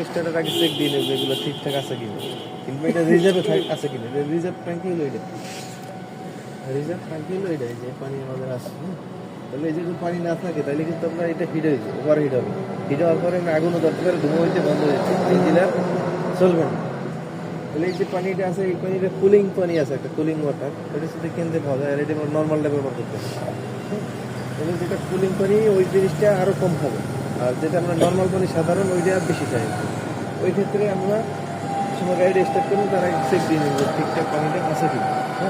Starter আগে check দিয়ে নেবে এগুলো ঠিকঠাক আছে কিনা, কিন্তু এটা রিজার্ভে আছে কিনা। রিজার্ভ ট্যাঙ্কি হলো এটা, রিজার্ভ ট্যাঙ্কি হলো এটা, যে পানি আমাদের আসছে। তাহলে এই যে যদি পানি না থাকে তাহলে কিন্তু আপনার এটা হিট হয়ে যাবে, ওভার হিট হবে। হিট হওয়ার পরে আমরা আগুনও ধরতে পারে, ধুমো হইতে বন্ধ হয়ে যাচ্ছে, ইঞ্জিন আর চলবে না। তাহলে এই যে পানিটা আছে, এই পানিটা কুলিং পানি আছে, একটা কুলিং ওয়াটার, এটা সাথে কিনতে পাওয়া যায়। আর এটা নর্মালটা ব্যবহার করতে হবে। তাহলে যেটা কুলিং পানি ওই জিনিসটা আরও কম হবে, আর যেটা আমরা নর্মাল পানি সাধারণ ওইটা বেশি চাই। ওই ক্ষেত্রে আমরা সময় গাড়িটা স্টার্ট করবো তার আগে চেক দিয়ে নেবো ঠিকঠাক পানিটা আছে কি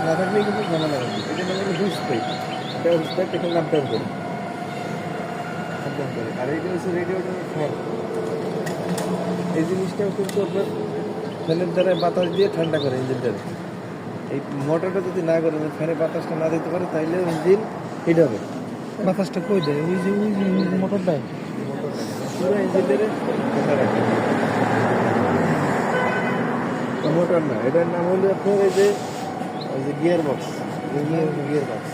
না থাকলেই কিন্তু ঝামেলা হবে। এটা মানে হুইস পাইপ, এটা হুইস পাইপ এখানে আপ ডাউন করে, আপ ডাউন করে। আর এইটা হচ্ছে রেডিওটার ফ্যান, এই জিনিসটাও কিন্তু আপনার ফ্যানের দ্বারা বাতাস দিয়ে ঠান্ডা করে ইঞ্জিনটাকে। এই মোটরটা যদি না করে, ফ্যানে বাতাসটা না দিতে পারে, তাইলে ইঞ্জিন হিট হবে। বাতাসটা কই দেয়? ওই যে মোটর দেয়, পুরো ইঞ্জিনটারে ঠান্ডা রাখে। মোটর না, এটার নাম হলো আপনার এই যে গিয়ার বক্স, গিয়ার বক্স।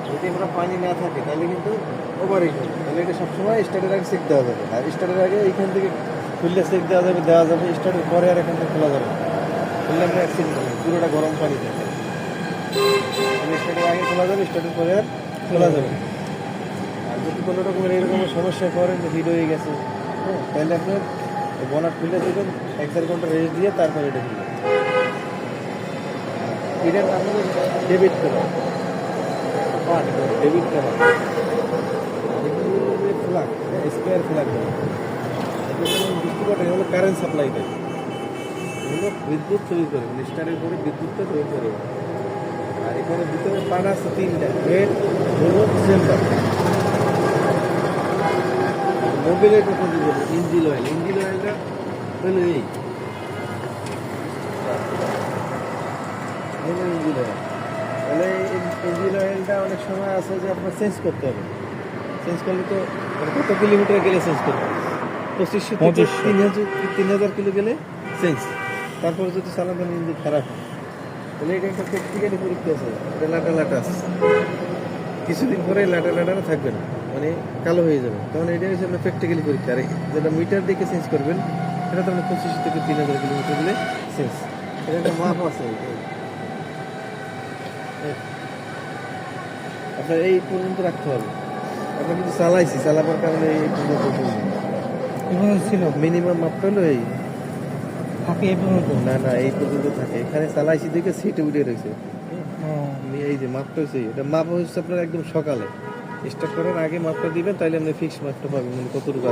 যদি আমরা পানি না থাকে তাহলে কিন্তু ওভার হিট হবে। তাহলে এটা সবসময় স্টার্টের আগে চেক দেওয়া যাবে, আর স্টার্টের আগে এইখান থেকে খুললে চেক দেওয়া যাবে, স্টার্টের পরে আর এখান থেকে খোলা যাবে না। খুললে আমরা অ্যাক্সিডেন্ট হবে, পুরোটা গরম পানি থাকে। স্টার্টের আগে খোলা যাবে, স্টার্টের পরে আর খোলা যাবে না। আর যদি কোনো রকমের এরকম সমস্যা করেন যে হিট হয়ে গেছে, হ্যাঁ, তাহলে আপনার বনাট খুলে দেবেন, 1-1.5 ঘন্টা রেস্ট দিয়ে তারপরে এটা খুলবেন। এটার নাম হলো debit paper, debit paper. Flag, square flag বুঝতে পারেন, এগুলো কারেন্ট সাপ্লাই দেয়, এগুলো বিদ্যুৎ তৈরি করে, স্টারের পরে বিদ্যুৎটা তৈরি করে। আর এখানে ভিতরে পান আছে 3টা, হেড, হলুদ, সেন্টার। মোবিলের কথা যদি বলি, ইঞ্জিন অয়েল, ইঞ্জিন অয়েলটা হলো এই ইঞ্জিন অয়েল। তাহলে ইঞ্জিন অয়েলটা অনেক সময় আছে যে আপনার চেঞ্জ করতে হবে। চেঞ্জ করলে তো কত কিলোমিটার গেলে চেঞ্জ করতে হবে? 2500 থেকে 3000 কিলো গেলে চেঞ্জ। তারপরে যদি চালানো ইঞ্জিন খারাপ হয়, তাহলে এটা একটা প্র্যাকটিক্যালি পরীক্ষা আছে, এটা লাটা আছে, কিছুদিন পরে লাটা থাকবে না, মানে কালো হয়ে যাবে। তখন এটা হচ্ছে আপনার প্র্যাকটিক্যালি পরীক্ষা। আর যেটা মিটার দেখে চেঞ্জ করবেন, এটা তো আপনার 2500 থেকে 3000 কিলোমিটার গেলে চেঞ্জ। এটা একটা মাপ আছে, আপনার এই পর্যন্ত রাখতে হবে। আমরা কিন্তু চালাবার কারণে এই পর্যন্ত ছিল মিনিমাম মাপটা হলো এই থাকে এই পর্যন্ত। না এই পর্যন্ত থাকে, এখানে চালাইছি দেখে সিটে উঠে রয়েছে। এই যে মাপটা হচ্ছে, এটা মাপ হচ্ছে আপনার একদম সকালে স্টার্ট করার আগে মাপটা দিবেন, তাইলে আপনি ফিক্স মাপটা পাবেন, মানে কতটুকু